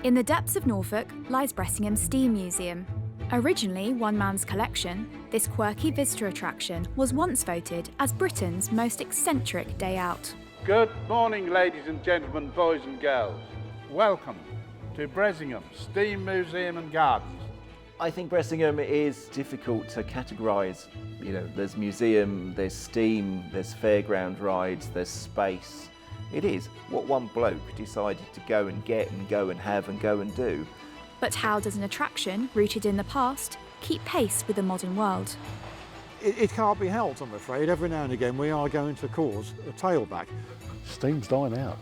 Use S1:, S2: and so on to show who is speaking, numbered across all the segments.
S1: In the depths of Norfolk lies Bressingham Steam Museum. Originally one man's collection, this quirky visitor attraction was once voted as Britain's most eccentric day out.
S2: Good morning, ladies and gentlemen, boys and girls. Welcome to Bressingham Steam Museum and Gardens.
S3: I think Bressingham is difficult to categorise. You know, there's museum, there's steam, there's fairground rides, there's space. It is what one bloke decided to go and get and go and have and go and do.
S1: But how does an attraction rooted in the past keep pace with the modern world?
S4: It can't be helped, I'm afraid. Every now and again we are going to cause a tailback.
S5: Steam's dying out,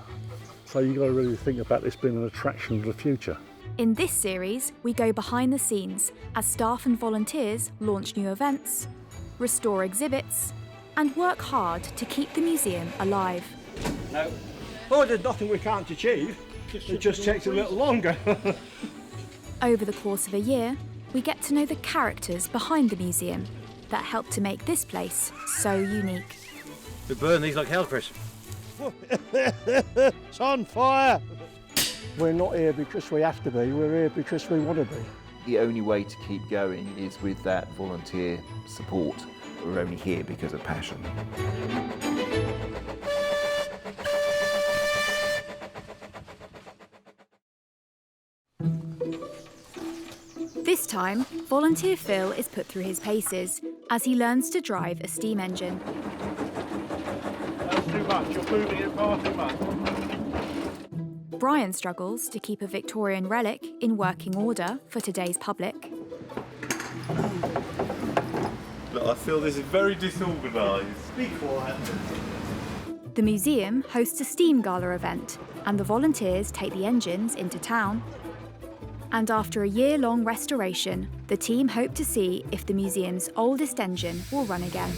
S5: so you've got to really think about this being an attraction of the future.
S1: In this series, we go behind the scenes as staff and volunteers launch new events, restore exhibits, and work hard to keep the museum alive.
S6: No. Oh, there's nothing we can't achieve. It just takes a little longer.
S1: Over the course of a year, we get to know the characters behind the museum that help to make this place so unique.
S7: We burn these like hellcrest.
S6: It's on fire!
S5: We're not here because we have to be, we're here because we want to be.
S3: The only way to keep going is with that volunteer support. We're only here because of passion.
S1: This time, volunteer Phil is put through his paces as he learns to drive a steam engine.
S2: That's too much, you're moving it far too much.
S1: Brian struggles to keep a Victorian relic in working order for today's public.
S8: Look, I feel this is very disorganised. Be quiet.
S1: The museum hosts a steam gala event, and the volunteers take the engines into town. And after a year-long restoration, the team hope to see if the museum's oldest engine will run again.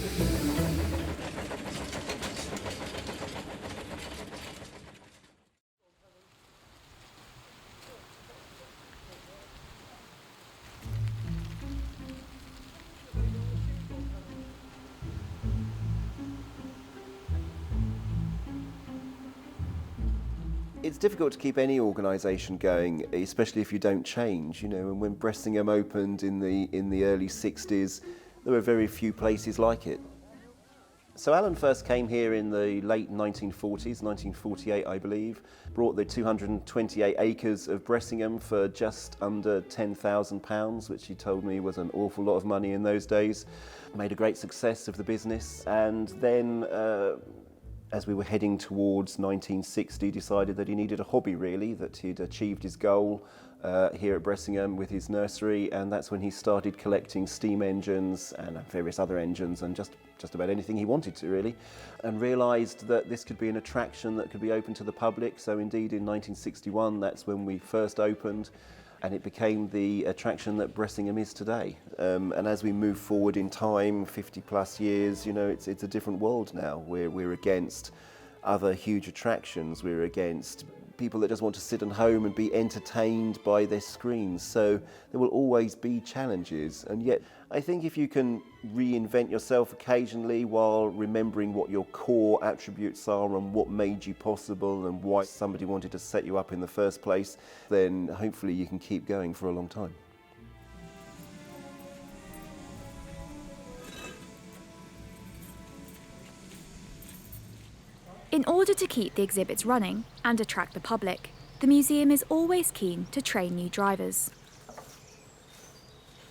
S3: It's difficult to keep any organisation going, especially if you don't change. You know, and when Bressingham opened in the early 60s, there were very few places like it. So Alan first came here in the late 1940s, 1948 I believe, brought the 228 acres of Bressingham for just under £10,000, which he told me was an awful lot of money in those days. Made a great success of the business, and then as we were heading towards 1960, decided that he needed a hobby really, that he'd achieved his goal here at Bressingham with his nursery, and that's when he started collecting steam engines and various other engines and just about anything he wanted to really, and realised that this could be an attraction that could be open to the public. So indeed in 1961, that's when we first opened, and it became the attraction that Bressingham is today. And as we move forward in time, 50 plus years, you know, it's a different world now. We're against other huge attractions. We're against people that just want to sit at home and be entertained by their screens. So there will always be challenges. And yet, I think if you can reinvent yourself occasionally while remembering what your core attributes are and what made you possible and why somebody wanted to set you up in the first place, then hopefully you can keep going for a long time.
S1: In order to keep the exhibits running and attract the public, the museum is always keen to train new drivers.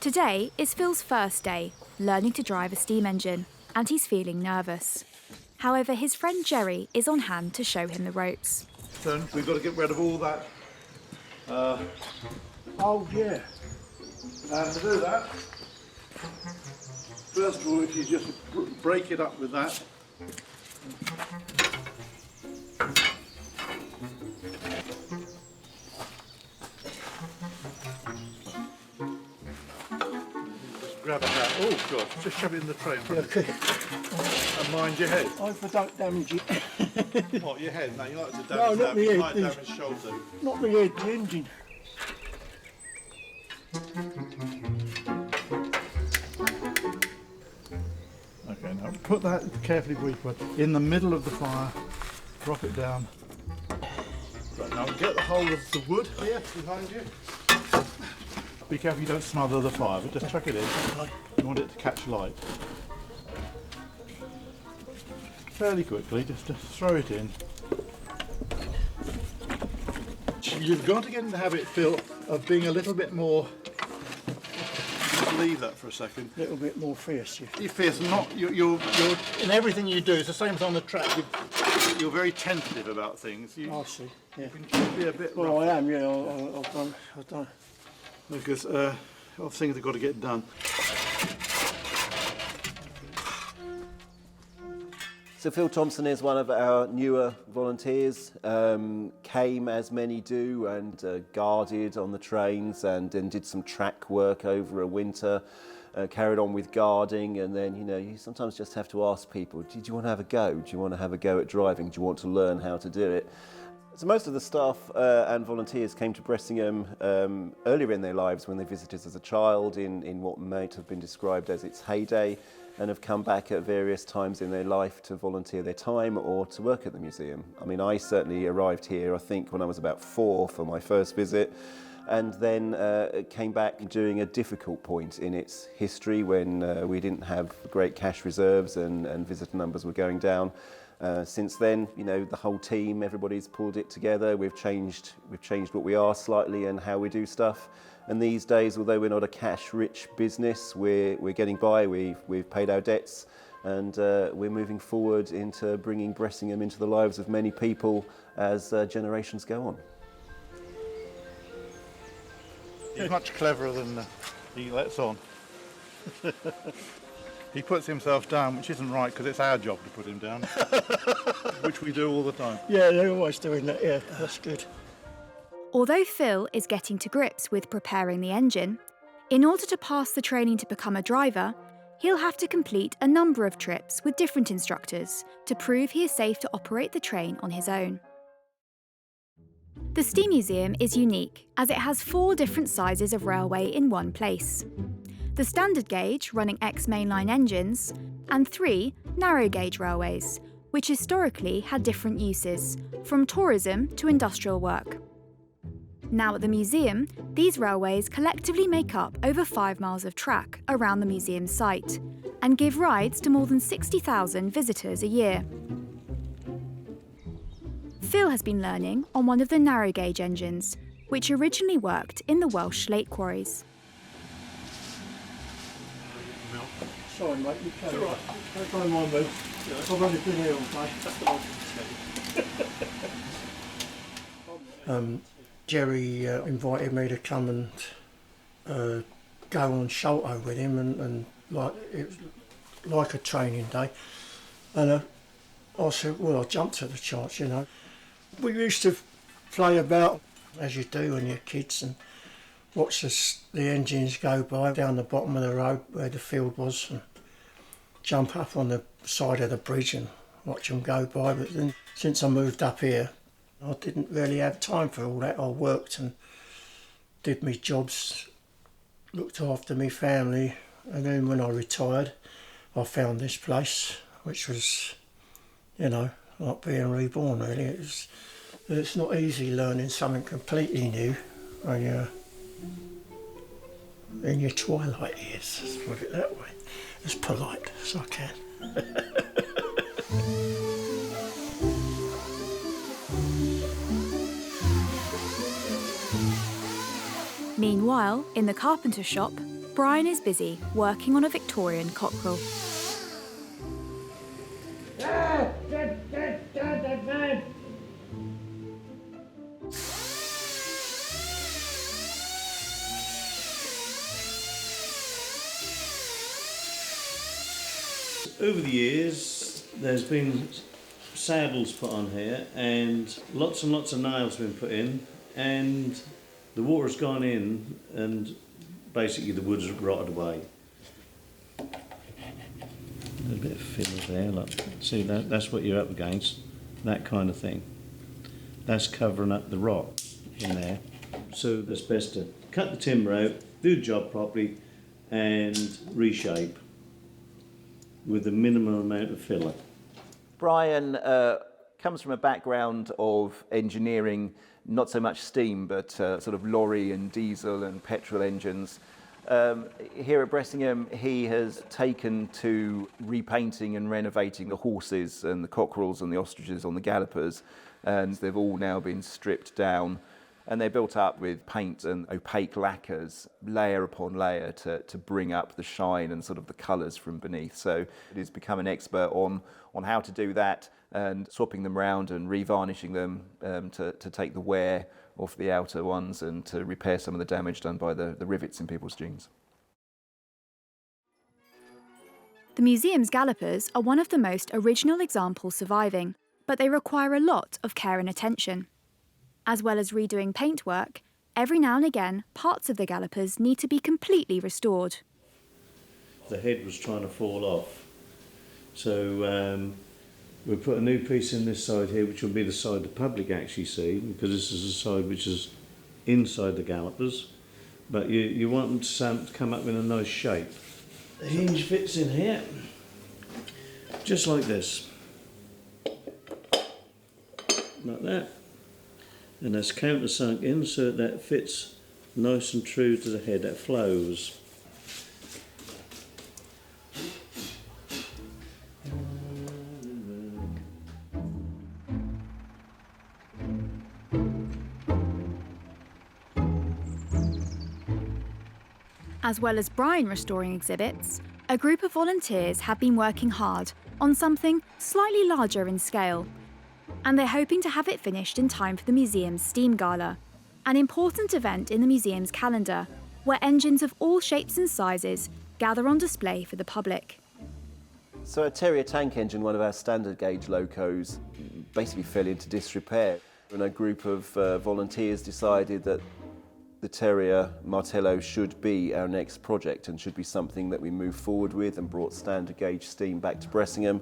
S1: Today is Phil's first day learning to drive a steam engine, and he's feeling nervous. However, his friend Jerry is on hand to show him the ropes.
S8: Then we've got to get rid of all that.
S6: Oh, yeah.
S8: And to do that, first of all, if you just break it up with that.
S2: Grab a hat. Oh God, just shove it in the tray in front of you. And mind your head.
S6: I hope I don't damage it.
S8: What, your head? No, you like to damage
S6: No, not
S8: that.
S6: the
S8: You
S6: head,
S8: might
S6: please.
S8: damage shoulder.
S6: Not the head, the engine.
S2: Okay, now put that carefully, in the middle of the fire. Drop it down. Right, now get the hold of the wood here behind you. Be careful you don't smother the fire, but just chuck it in. You want it to catch light. Fairly quickly, just to throw it in. You've got to get in the habit, Phil, of being a little bit more. Just leave that for a second.
S6: A little bit more fierce.
S2: You're fierce, you're in everything you do. It's the same as on the track. You're very tentative about things.
S6: I see. Yeah.
S2: You can be a bit.
S6: Well,
S2: rough.
S6: I am. Yeah. I've done.
S2: Because of things have got to get done.
S3: So Phil Thompson is one of our newer volunteers, came as many do and guarded on the trains and then did some track work over a winter, carried on with guarding, and then, you know, you sometimes just have to ask people, do you want to have a go? Do you want to have a go at driving? Do you want to learn how to do it? So most of the staff and volunteers came to Bressingham earlier in their lives when they visited as a child in what might have been described as its heyday, and have come back at various times in their life to volunteer their time or to work at the museum. I mean, I certainly arrived here, I think, when I was about 4 for my first visit, and then came back during a difficult point in its history when we didn't have great cash reserves and visitor numbers were going down. Since then, you know, the whole team, everybody's pulled it together. We've changed what we are slightly and how we do stuff. And these days, although we're not a cash-rich business, we're getting by. We've paid our debts, and we're moving forward into bringing Bressingham into the lives of many people as generations go on.
S2: He's much cleverer than he lets on. He puts himself down, which isn't right because it's our job to put him down, which we do all the time.
S6: Yeah, they're always doing that. Yeah, that's good.
S1: Although Phil is getting to grips with preparing the engine, in order to pass the training to become a driver, he'll have to complete a number of trips with different instructors to prove he is safe to operate the train on his own. The Steam Museum is unique as it has 4 different sizes of railway in one place. The standard gauge, running ex-mainline engines, and 3 narrow gauge railways, which historically had different uses, from tourism to industrial work. Now at the museum, these railways collectively make up over 5 miles of track around the museum site and give rides to more than 60,000 visitors a year. Phil has been learning on one of the narrow gauge engines, which originally worked in the Welsh slate quarries.
S6: Sorry, mate. You carry on. Don't mind me. I've only been here all day. Jerry invited me to come and go on Sholto with him, and like it was like a training day. And I said, well, I jumped at the chance, you know. We used to play about, as you do when you're kids, and watch the engines go by down the bottom of the road where the field was, and jump up on the side of the bridge and watch them go by. But then, since I moved up here, I didn't really have time for all that. I worked and did my jobs, looked after my family, and then when I retired, I found this place, which was, you know, like being reborn really. It's not easy learning something completely new when you're in your twilight years, let's put it that way. As polite as I can.
S1: Meanwhile, in the Carpenter shop, Brian is busy working on a Victorian cockerel.
S9: Over the years, there's been saddles put on here and lots of nails been put in, and the water's gone in and basically the wood's rotted away. There's a bit of filler there, look. See, that's what you're up against, that kind of thing. That's covering up the rot in there. So it's best to cut the timber out, do the job properly and reshape with the minimum amount of filler.
S3: Brian comes from a background of engineering not so much steam, but sort of lorry and diesel and petrol engines. Here at Bressingham, he has taken to repainting and renovating the horses and the cockerels and the ostriches on the gallopers, and they've all now been stripped down, and they're built up with paint and opaque lacquers, layer upon layer, to bring up the shine and sort of the colours from beneath. So he's become an expert on how to do that, and swapping them round and revarnishing them to take the wear off the outer ones and to repair some of the damage done by the rivets in people's jeans.
S1: The museum's gallopers are one of the most original examples surviving, but they require a lot of care and attention. As well as redoing paintwork, every now and again parts of the gallopers need to be completely restored.
S9: The head was trying to fall off, so we put a new piece in this side here, which will be the side the public actually see, because this is the side which is inside the gallopers, but you want them to come up in a nice shape. The hinge fits in here, just like this, like that. And that's countersunk in so that fits nice and true to the head, that flows.
S1: As well as brine restoring exhibits, a group of volunteers have been working hard on something slightly larger in scale. And they're hoping to have it finished in time for the museum's Steam Gala, an important event in the museum's calendar, where engines of all shapes and sizes gather on display for the public.
S3: So a Terrier tank engine, one of our standard gauge locos, basically fell into disrepair. And a group of volunteers decided that the Terrier Martello should be our next project and should be something that we move forward with, and brought standard gauge steam back to Bressingham.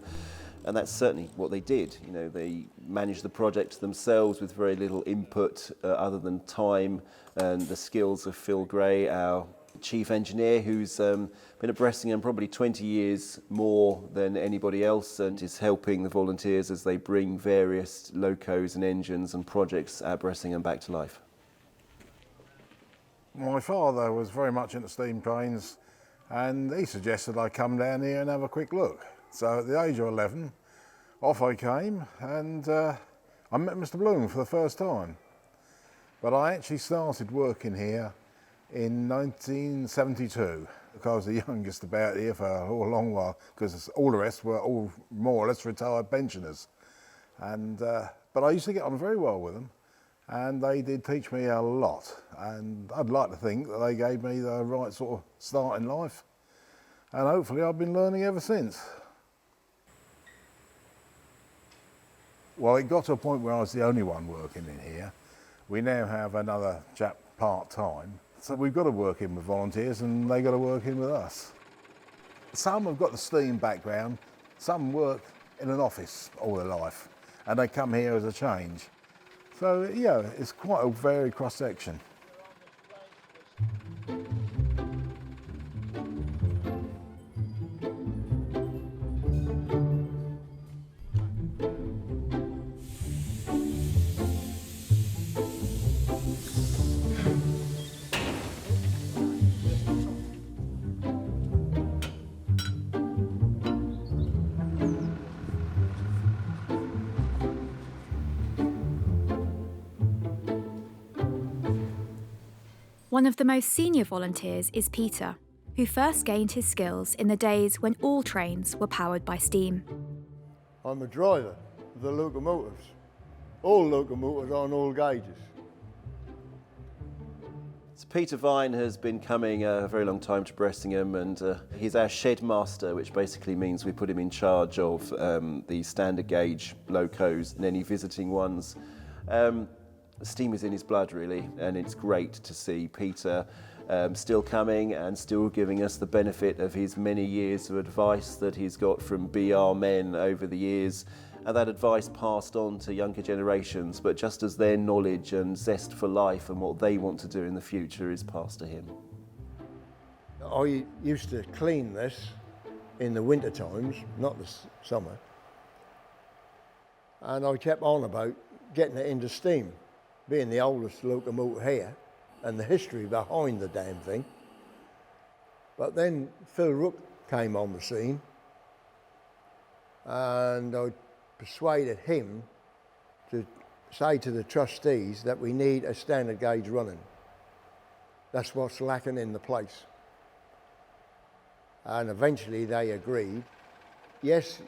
S3: And that's certainly what they did. You know, they managed the project themselves with very little input other than time and the skills of Phil Gray, our chief engineer, who's been at Bressingham probably 20 years more than anybody else, and is helping the volunteers as they bring various locos and engines and projects at Bressingham back to life.
S2: My father was very much into steam trains, and he suggested I come down here and have a quick look. So at the age of 11, off I came, and I met Mr. Bloom for the first time. But I actually started working here in 1972, because I was the youngest about here for a long while, because all the rest were all more or less retired pensioners. And but I used to get on very well with them, and they did teach me a lot. And I'd like to think that they gave me the right sort of start in life, and hopefully I've been learning ever since. Well, it got to a point where I was the only one working in here. We now have another chap part-time, so we've got to work in with volunteers and they got to work in with us. Some have got the steam background, some work in an office all their life, and they come here as a change. So yeah, it's quite a varied cross-section.
S1: One of the most senior volunteers is Peter, who first gained his skills in the days when all trains were powered by steam.
S10: I'm a driver of the locomotives. All locomotives on all gauges.
S3: So Peter Vine has been coming a very long time to Bressingham, and he's our shed master, which basically means we put him in charge of the standard gauge locos and any visiting ones. Steam is in his blood, really, and it's great to see Peter still coming and still giving us the benefit of his many years of advice that he's got from BR men over the years, and that advice passed on to younger generations, but just as their knowledge and zest for life and what they want to do in the future is passed to him.
S10: I used to clean this in the winter times, not the summer, and I kept on about getting it into steam. being the oldest locomotive here and the history behind the damn thing. But then Phil Rook came on the scene, and I persuaded him to say to the trustees that we need a standard gauge running. That's what's lacking in the place. And eventually they agreed. Yes,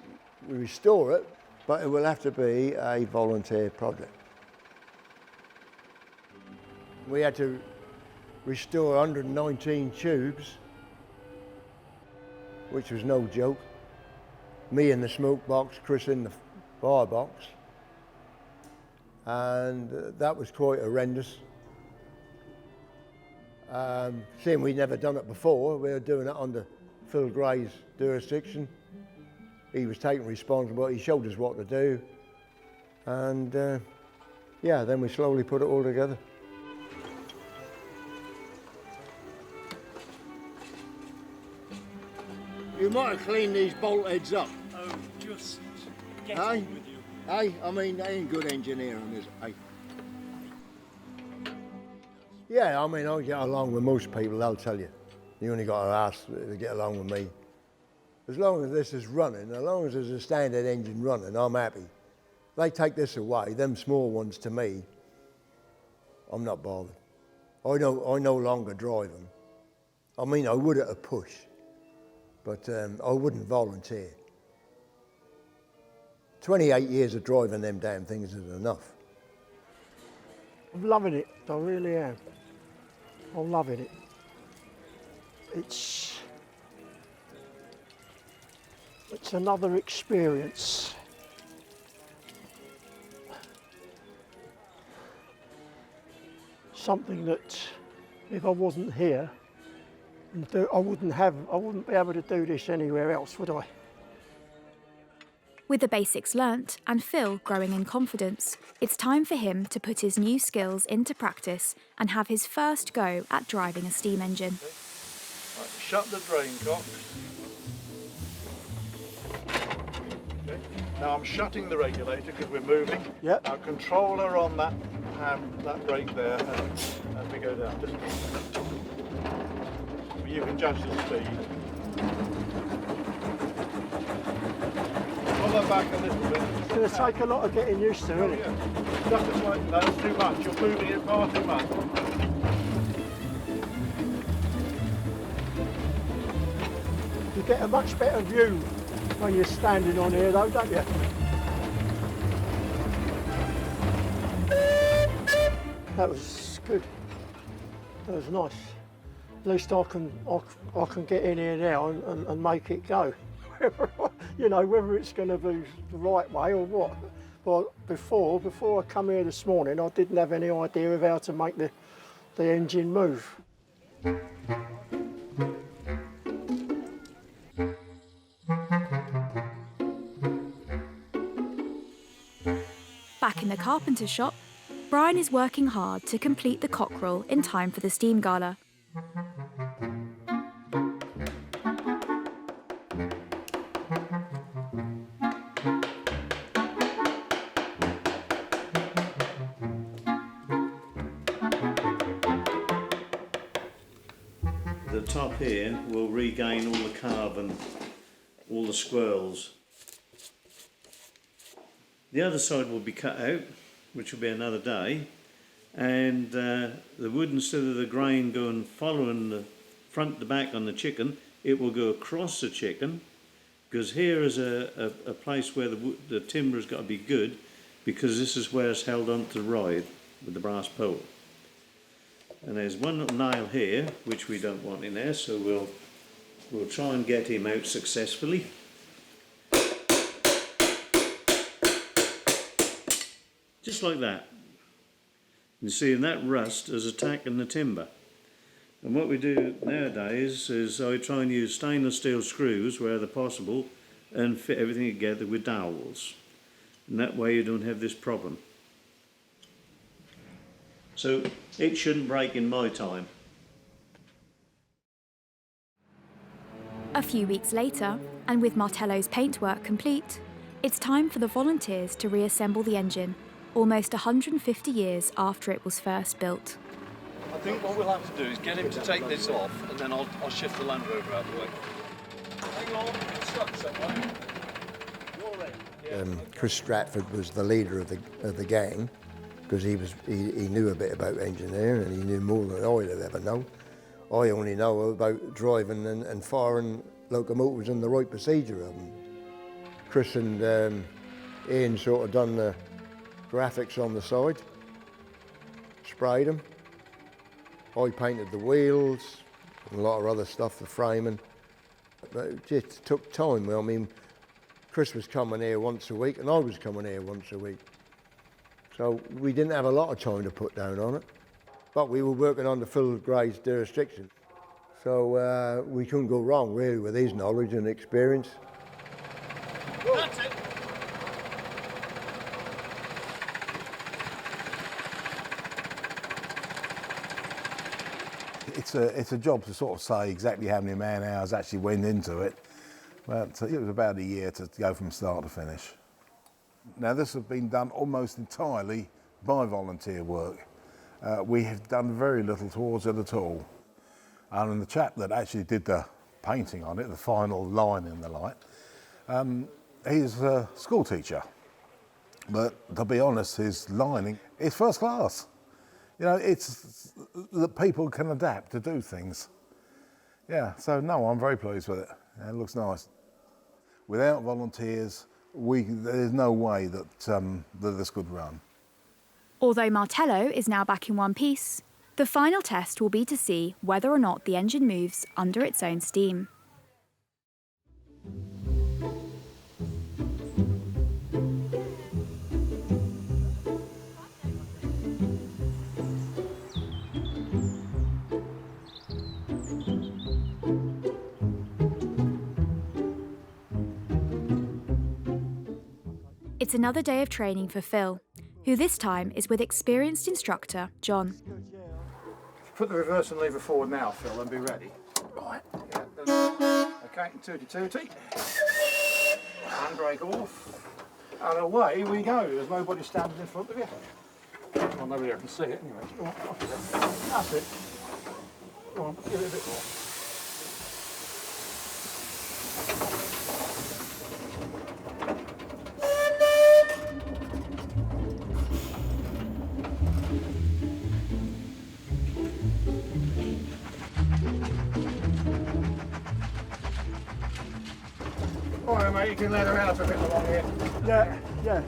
S10: we restore it, but it will have to be a volunteer project. We had to restore 119 tubes, which was no joke. Me in the smoke box, Chris in the firebox. And that was quite horrendous. Seeing we'd never done it before, we were doing it under Phil Gray's jurisdiction. He was taking responsibility, he showed us what to do. And yeah, then we slowly put it all together. You might have cleaned these bolt heads up.
S7: Oh, just
S10: get on with you. Hey, I mean, they ain't good engineering, is it? Hey. Yeah, I mean, I get along with most people, they'll tell you. You only got to ask to get along with me. As long as this is running, as long as there's a standard engine running, I'm happy. They take this away, them small ones to me, I'm not bothered. I no longer drive them. I mean, I would at a push, but I wouldn't volunteer. 28 years of driving them damn things is enough.
S6: I'm loving it, I really am. I'm loving it. It's another experience. Something that if I wasn't here, I wouldn't be able to do this anywhere else, would I?
S1: With the basics learnt and Phil growing in confidence, it's time for him to put his new skills into practice and have his first go at driving a steam engine.
S5: Right, shut the drain cock. Okay. Now I'm shutting the regulator because we're moving.
S6: Yep.
S5: Now controller on that brake there as we go down. Just, you can judge the speed. Pull that back a little bit.
S6: It's going to take a lot of getting used to, isn't it?
S5: Yeah. Just a slight, no, it's too much. You're moving it far too much.
S6: You get a much better view when you're standing on here though, don't you? That was good. That was nice. At least I can get in here now and make it go. You know, whether it's going to be the right way or what. But before I come here this morning, I didn't have any idea of how to make the engine move.
S1: Back in the Carpenter shop, Brian is working hard to complete the cockerel in time for the steam gala.
S9: The top here will regain all the carve and all the squirrels. The other side will be cut out, which will be another day, and the wood, instead of the grain going following the front to back on the chicken, it will go across the chicken, because here is a place where the timber has got to be good, because this is where it's held onto the ride with the brass pole. And there's one little nail here which we don't want in there, so we'll try and get him out successfully. Just like that. You see, and that rust is attacking the timber. And what we do nowadays is I try and use stainless steel screws wherever possible and fit everything together with dowels. And that way you don't have this problem. So it shouldn't break in my time.
S1: A few weeks later, and with Martello's paintwork complete, it's time for the volunteers to reassemble the engine almost 150 years after it was first built.
S5: I think what we'll have to do is get him to take this off, and then I'll shift the Land Rover out of the way. Hang on, it's stuck somewhere.
S10: Chris Stratford was the leader of the gang, because he knew a bit about engineering, and he knew more than I'd have ever known. I only know about driving and firing locomotives and the right procedure of them. Chris and Ian sort of done the graphics on the side, sprayed them. I painted the wheels and a lot of other stuff, the framing. But it just took time. I mean, Chris was coming here once a week and I was coming here once a week. So we didn't have a lot of time to put down on it. But we were working on the full grade jurisdiction. So we couldn't go wrong really with his knowledge and experience.
S5: That's it.
S2: It's a job to sort of say exactly how many man hours actually went into it, but it was about a year to go from start to finish. Now this has been done almost entirely by volunteer work. We have done very little towards it at all. And the chap that actually did the painting on it, the final line in the light, he's a school teacher. But to be honest, his lining is first class. You know, it's that people can adapt to do things. Yeah, so no, I'm very pleased with it. It looks nice. Without volunteers, there's no way that this could run.
S1: Although Martello is now back in one piece, the final test will be to see whether or not the engine moves under its own steam. It's another day of training for Phil, who this time is with experienced instructor John.
S4: Put the reversing lever forward now, Phil, and be ready. Right. Yeah, okay, tooty-tooty. Handbrake off. And away we go. There's nobody standing in front of you. Well, nobody can see it anyway. Go on, off you go. That's it. Go on, give it a bit more. Alright mate, you can let her out a bit along here. Yeah.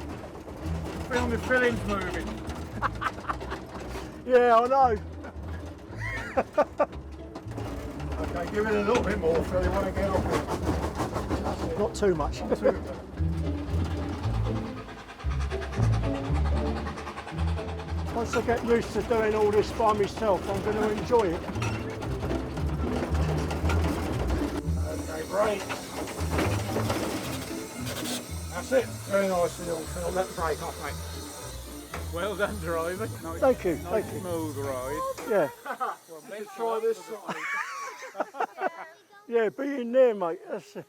S4: Feel my fillings moving. Yeah, I know. Okay, give it a little bit more, Phil, you want to get off it. Not too much. Once I get used to doing all this by myself, I'm going to enjoy it. Okay, brake. That's it. Very nicely done, Phil. Let the brake off, mate.
S7: Well done, driver. Nice,
S4: Thank you.
S7: nice
S4: Thank you.
S7: smooth ride.
S4: Yeah.
S7: Well,
S4: Let's try this side. Yeah, be in there, mate. That's it.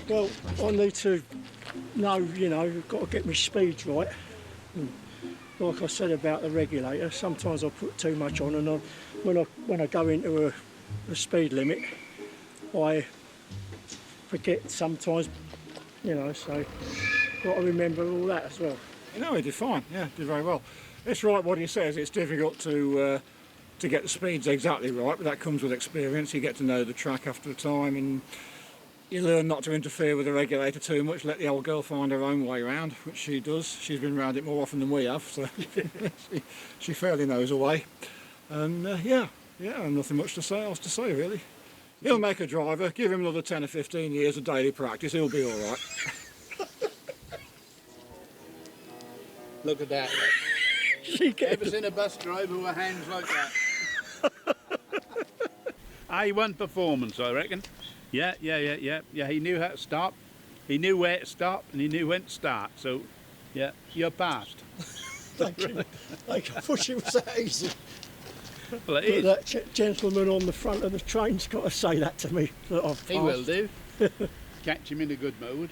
S4: Well, I need to know, I've got to get my speeds right. And like I said about the regulator, sometimes I put too much on, and when I go into a speed limit, I forget sometimes, so got to remember all that as well. He did fine, yeah, did very well. It's right what he says, it's difficult to get the speeds exactly right, but that comes with experience. You get to know the track after a time, and you learn not to interfere with the regulator too much, let the old girl find her own way around, which she does. She's been around it more often than we have, so she fairly knows her way. And yeah, nothing much else to say really. He'll make a driver, give him another 10 or 15 years of daily practice, he'll be all right.
S7: Look at that. Ever seen a bus driver with hands like that?
S11: A1 performance, I reckon. Yeah. He knew how to stop, he knew where to stop, and he knew when to start. So, yeah, you're passed.
S6: Thank you. I wish it was that easy.
S11: Well, it
S4: But
S11: is.
S4: that gentleman on the front of the train's got to say that to me. That I've
S11: He will
S4: passed.
S11: do. Catch him in a good mood.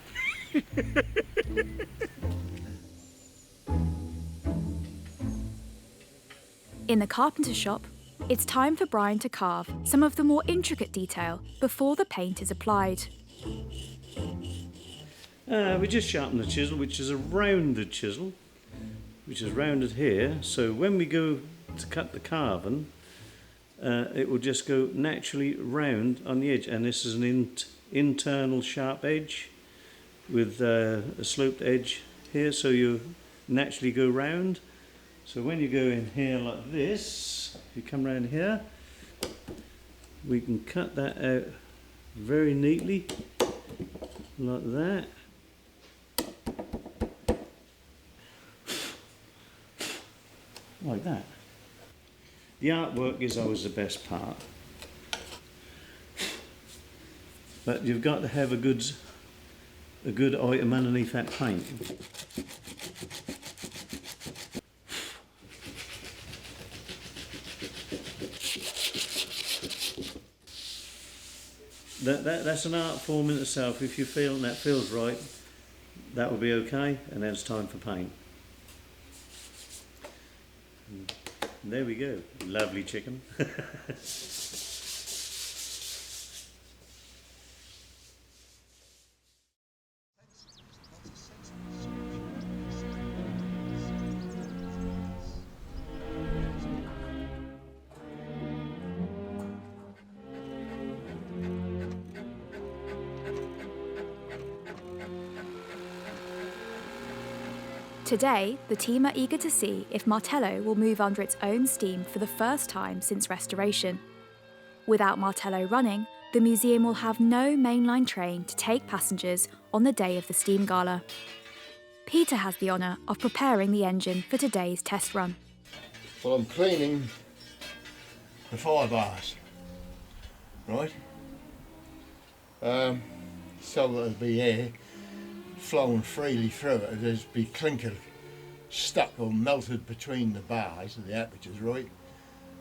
S1: In the carpenter shop, it's time for Brian to carve some of the more intricate detail before the paint is applied.
S9: We just sharpen the chisel, which is a rounded chisel, which is rounded here. So when we go to cut the carving, it will just go naturally round on the edge. And this is an internal sharp edge with a sloped edge here, so you naturally go round. So when you go in here like this, you come round here, we can cut that out very neatly, like that. Like that. The artwork is always the best part, but you've got to have a good item underneath that paint. That's an art form in itself. If you feel that feels right, that will be okay, and then it's time for paint. And there we go, lovely chicken.
S1: Today, the team are eager to see if Martello will move under its own steam for the first time since restoration. Without Martello running, the museum will have no mainline train to take passengers on the day of the steam gala. Peter has the honour of preparing the engine for today's test run.
S10: Well, I'm cleaning the fire bars, right? So there'll be air flowing freely through it. There's be clinker stuck or melted between the bars of the apertures, right?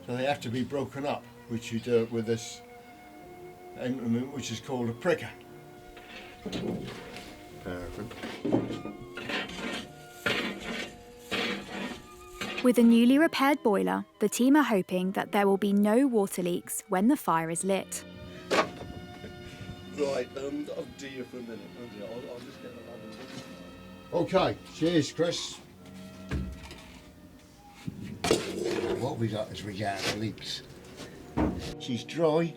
S10: So they have to be broken up, which you do it with this implement which is called a pricker. Perfect.
S1: With a newly repaired boiler, the team are hoping that there will be no water leaks when the fire is lit.
S8: Right, I'll do you for a minute. I'll just get that.
S10: Okay, cheers, Chris. What we got is regards leaks. She's dry.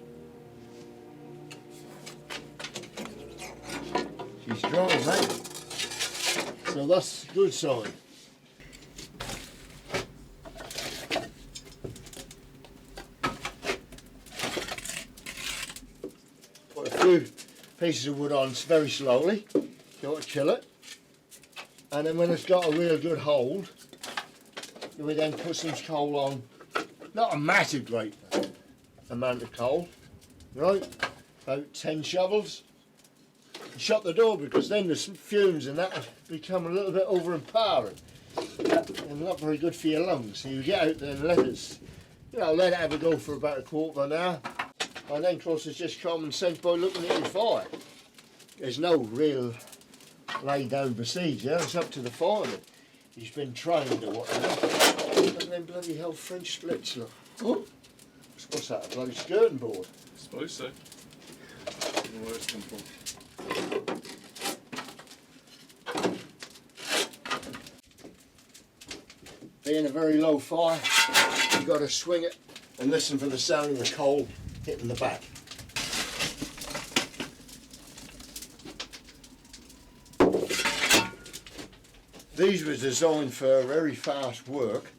S10: She's dry, mate. So that's a good sign. Put a few pieces of wood on very slowly. Got to chill it. And then when it's got a real good hold, we then put some coal on. Not a massive great amount of coal, right? About 10 shovels. Shut the door because then the fumes and that become a little bit overpowering and not very good for your lungs. So you get out there and let it have a go for about a quarter of an hour. And then, of course, it's just common sense by looking at your fire. There's no real laid down procedure, it's up to the fireman. He's been trained or whatever. And then bloody hell French splits, look. Oh, what's that, a bloody skirting board?
S8: I suppose so. I don't know where it's come from.
S10: Being a very low fire, you've got to swing it and listen for the sound of the coal hitting the back. These were designed for very fast work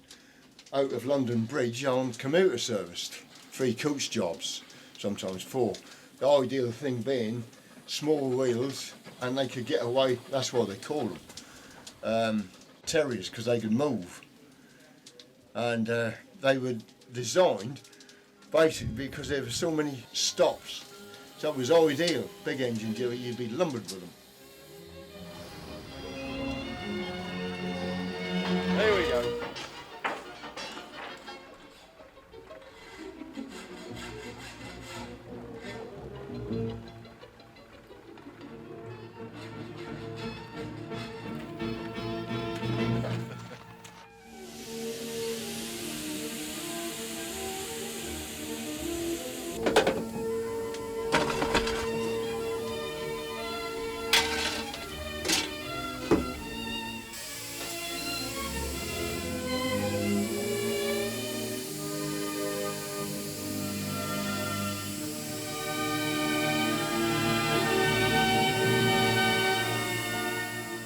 S10: out of London Bridge on commuter service, 3 coach jobs, sometimes 4. The ideal thing being small wheels and they could get away, that's why they call them terriers, because they could move. And they were designed basically because there were so many stops. So it was ideal, big engine deal, you'd be lumbered with them. There we go.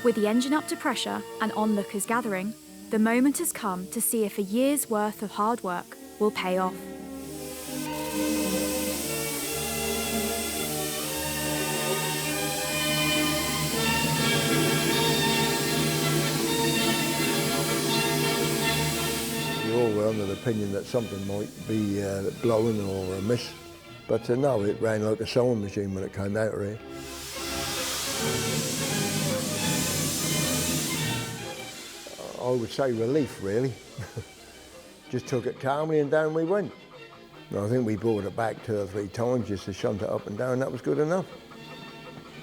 S1: With the engine up to pressure and onlookers gathering, the moment has come to see if a year's worth of hard work will pay off.
S10: We all were under the opinion that something might be blowing or amiss, but no, it ran like a sewing machine when it came out of here. I would say relief, really. Just took it calmly and down we went. And I think we brought it back 2 or 3 times just to shunt it up and down. That was good enough.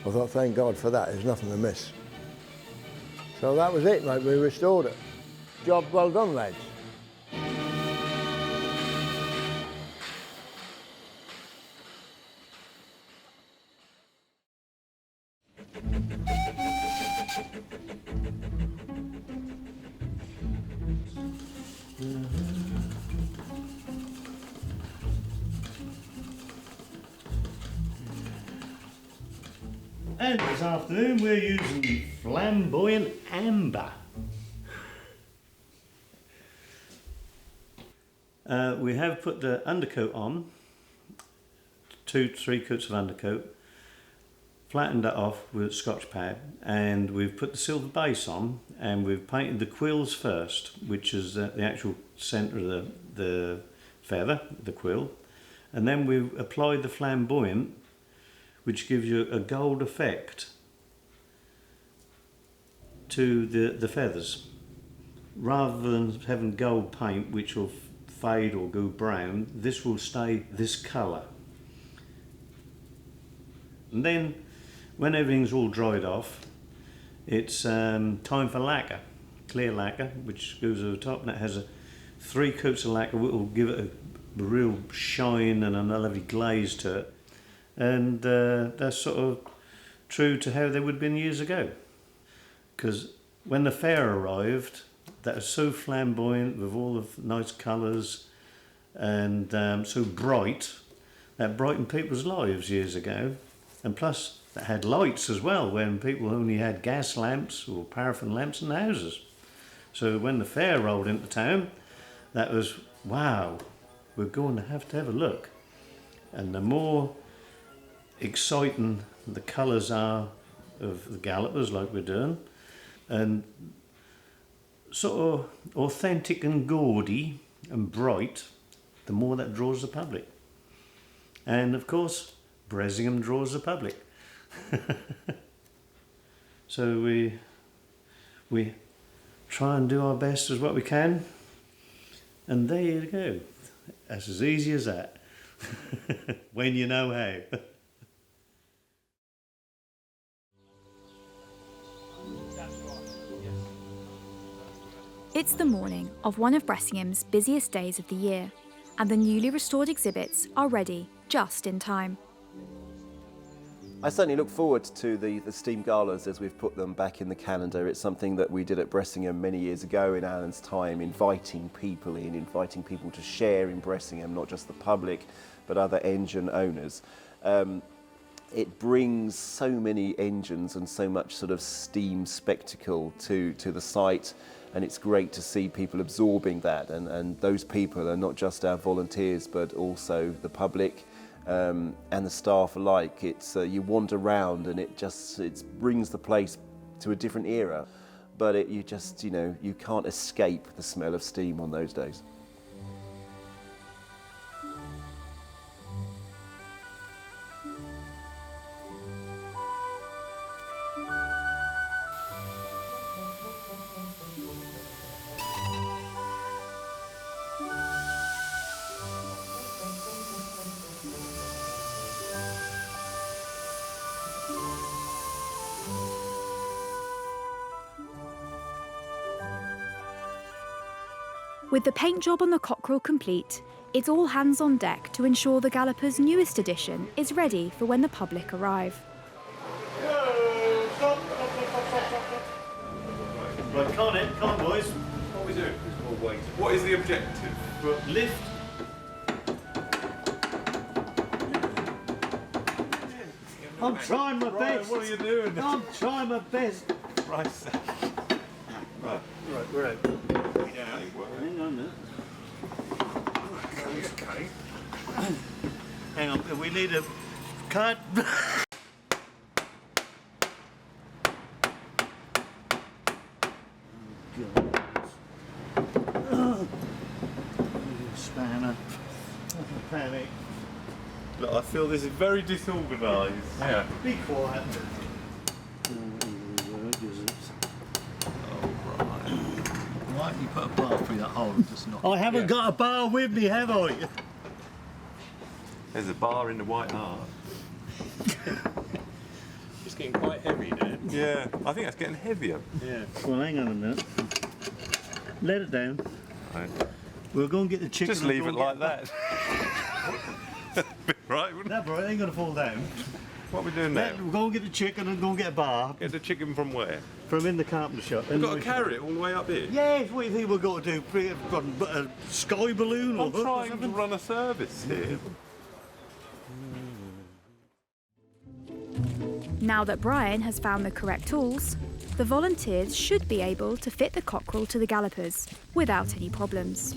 S10: I thought, thank God for that, there's nothing amiss. So that was it, mate, we restored it. Job well done, lads.
S9: And this afternoon we're using flamboyant amber. We have put the undercoat on, 2-3 coats of undercoat, flattened it off with Scotch pad, and we've put the silver base on, and we've painted the quills first, which is the actual centre of the feather, the quill, and then we've applied the flamboyant, which gives you a gold effect to the feathers. Rather than having gold paint which will fade or go brown, this will stay this colour. And then when everything's all dried off, it's time for lacquer, clear lacquer, which goes over the top, and it has 3 coats of lacquer which will give it a real shine and a lovely glaze to it. And that's sort of true to how they would have been years ago. Because when the fair arrived, that was so flamboyant with all the nice colours and so bright, that brightened people's lives years ago. And plus, that had lights as well, when people only had gas lamps or paraffin lamps in the houses. So when the fair rolled into town, that was, wow, we're going to have a look. And the more exciting the colours are of the gallopers, like we're doing, and sort of authentic and gaudy and bright, the more that draws the public. And of course, Bressingham draws the public. So we try and do our best as what we can, and there you go. That's as easy as that. When you know how.
S1: It's the morning of one of Bressingham's busiest days of the year, and the newly restored exhibits are ready just in time.
S3: I certainly look forward to the steam galas as we've put them back in the calendar. It's something that we did at Bressingham many years ago in Alan's time, inviting people to share in Bressingham, not just the public, but other engine owners. It brings so many engines and so much sort of steam spectacle to the site, and it's great to see people absorbing that, and those people are not just our volunteers but also the public and the staff alike. It's you wander around and it brings the place to a different era, but you can't escape the smell of steam on those days.
S1: With the paint job on the cockerel complete, it's all hands on deck to ensure the Gallopers' newest edition is ready for when the public arrive.
S9: Right, come on boys.
S8: What are we doing? What is the objective?
S9: Lift. I'm trying my best.
S8: What are you doing?
S9: I'm trying my best.
S8: race. Right.
S9: Right, we're out. Hang on a minute.
S2: Okay.
S9: Hang on, we need a cut. Spanner. Panic.
S8: Look, I feel this is very disorganised.
S2: Yeah.
S9: Be quiet.
S5: Why don't you put a bar through that hole and just knock
S9: I haven't got a bar with me, have I?
S8: There's a bar in the White Hart.
S5: It's getting quite heavy now.
S8: Yeah, I think that's getting heavier.
S9: Yeah. Well, hang on a minute. Let it down.
S8: Right.
S9: We'll go and get the chicken.
S8: Just leave it like that. Right, wouldn't
S9: No, bro, it ain't gonna fall down.
S8: What are we doing now?
S9: We'll go and get the chicken and go and get a bar
S8: Get the chicken from where?
S9: from in the carpenter shop.
S8: We've got to carry it all the way up here.
S9: Yes, what do you think we've got to do? Bring a sky balloon or
S8: I'm
S9: hook or
S8: trying to
S9: something?
S8: run a service here.
S1: Now that Brian has found the correct tools, the volunteers should be able to fit the cockerel to the gallopers without any problems.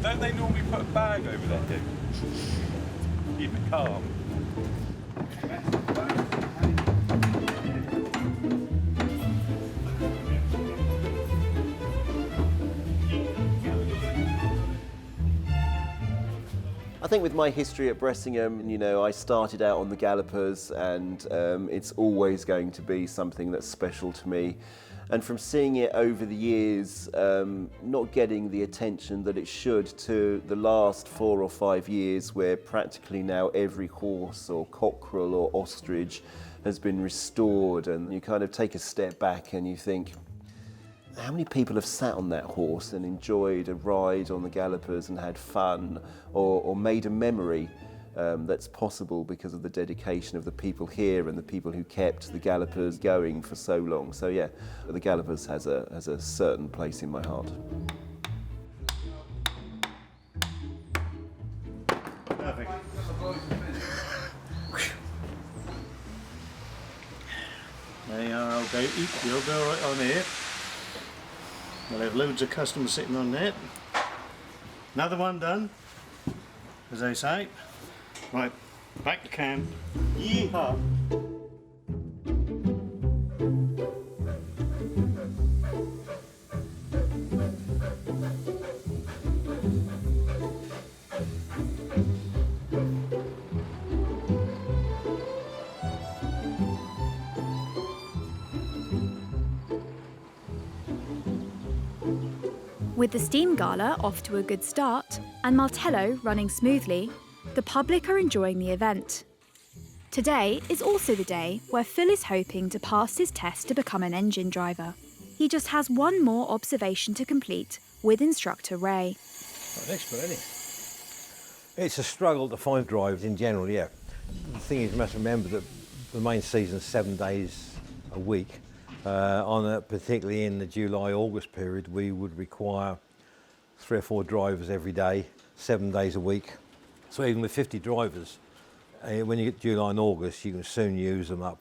S8: Don't they normally put a bag over their head? Keep it calm.
S3: I think with my history at Bressingham, you know, I started out on the gallopers, and it's always going to be something that's special to me. And from seeing it over the years, not getting the attention that it should, to the last 4 or 5 years where practically now every horse or cockerel or ostrich has been restored, and you kind of take a step back and you think, how many people have sat on that horse and enjoyed a ride on the gallopers and had fun, or made a memory that's possible because of the dedication of the people here and the people who kept the gallopers going for so long. So yeah, the gallopers has a certain place in my heart.
S9: Perfect. There you are, old goatee. You'll go right on here. We'll have loads of customers sitting on that. Another one done, as they say. Right, back to camp. Yeehaw!
S1: With the Steam Gala off to a good start and Martello running smoothly, the public are enjoying the event. Today is also the day where Phil is hoping to pass his test to become an engine driver. He just has one more observation to complete with instructor Ray.
S12: Not an expert, isn't it? It's a struggle to find drivers in general, yeah. The thing is, you must remember that the main season's 7 days a week. Particularly in the July-August period, we would require 3 or 4 drivers every day, 7 days a week. So even with 50 drivers, when you get July and August, you can soon use them up.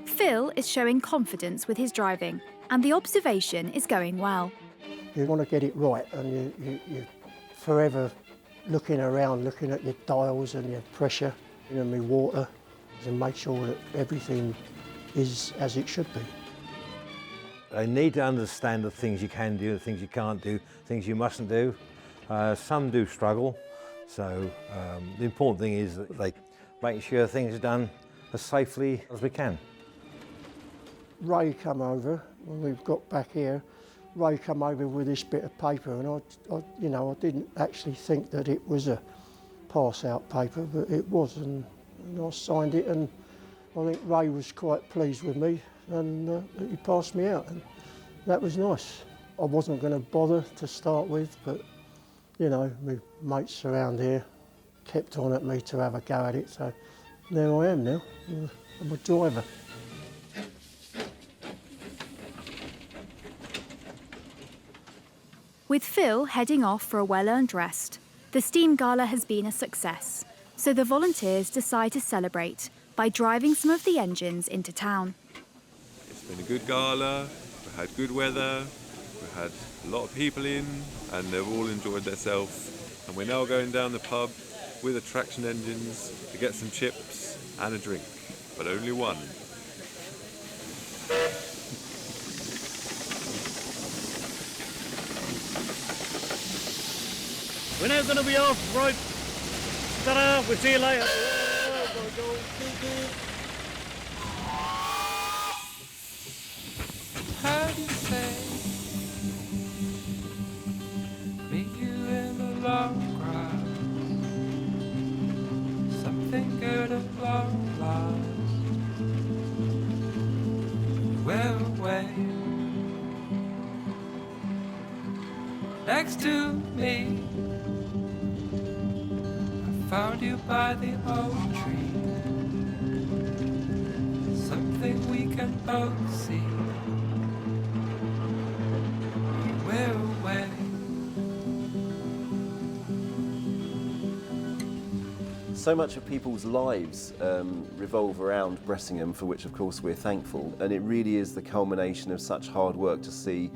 S1: Phil is showing confidence with his driving, and the observation is going well.
S6: You want to get it right, and you're forever looking around, looking at your dials and your pressure, and your water, and make sure that everything is as it should be.
S12: They need to understand the things you can do, the things you can't do, things you mustn't do. Some do struggle, so the important thing is that they making sure things are done as safely as we can.
S6: Ray come over when we got back here. Ray come over with this bit of paper, and I didn't actually think that it was a pass-out paper, but it was, and I signed it, and I think Ray was quite pleased with me, and he passed me out, and that was nice. I wasn't going to bother to start with, but you know, my mates around here kept on at me to have a go at it, so there I am now. I'm a driver.
S1: With Phil heading off for a well-earned rest, the Steam Gala has been a success, so the volunteers decide to celebrate by driving some of the engines into town.
S13: It's been a good gala, we've had good weather, we've had a lot of people in, and they've all enjoyed themselves. And we're now going down the pub with the traction engines to get some chips and a drink, but only one.
S14: We're now going to be off, right? Ta-da, we'll see you later.
S15: How do you say, meet you in the long grass, something good at long last, we're away, next to me. Found you by the oak tree, something we can both see. We're away.
S3: So much of people's lives revolve around Bressingham, for which of course we're thankful, and it really is the culmination of such hard work to see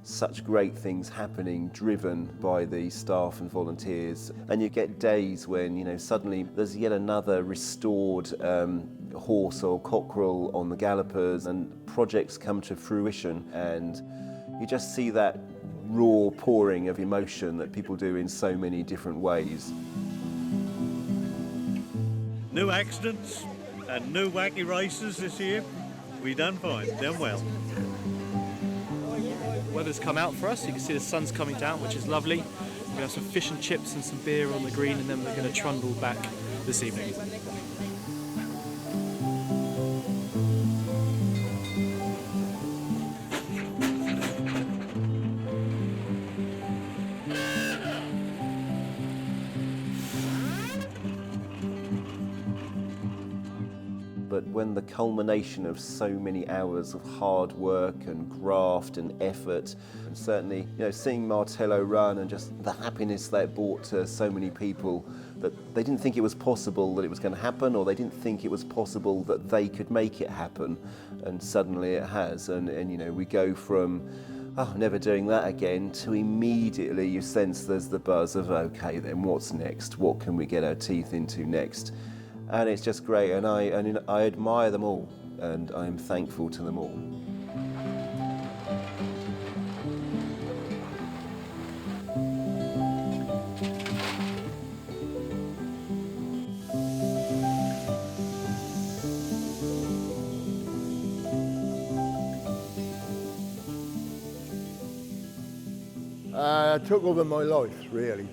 S3: such great things happening, driven by the staff and volunteers. And you get days when, you know, suddenly there's yet another restored horse or cockerel on the gallopers, and projects come to fruition, and you just see that raw pouring of emotion that people do in so many different ways.
S14: New accidents and new wacky races this year. We done fine, done well.
S16: Weather's come out for us. You can see the sun's coming down, which is lovely. We're going to have some fish and chips and some beer on the green, and then we're going to trundle back this evening.
S3: But when the culmination of so many hours of hard work and graft and effort, and certainly, you know, seeing Martello run and just the happiness that it brought to so many people, that they didn't think it was possible that it was going to happen, or they didn't think it was possible that they could make it happen, and suddenly it has. And you know, we go from never doing that again, to immediately you sense there's the buzz of, okay, then what's next? What can we get our teeth into next? And it's just great, and I admire them all, and I'm thankful to them all.
S10: I took over my life, really.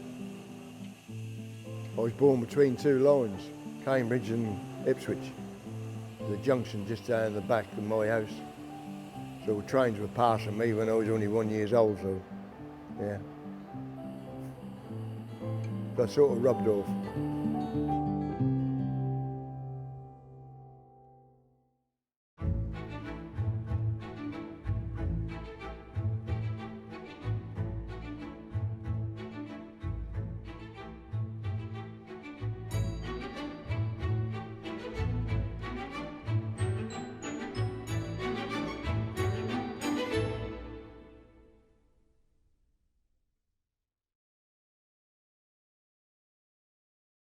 S10: I was born between two lines, Cambridge and Ipswich. There's a junction just down the back of my house. So the trains were passing me when I was only 1 year old, so yeah. That sort of rubbed off.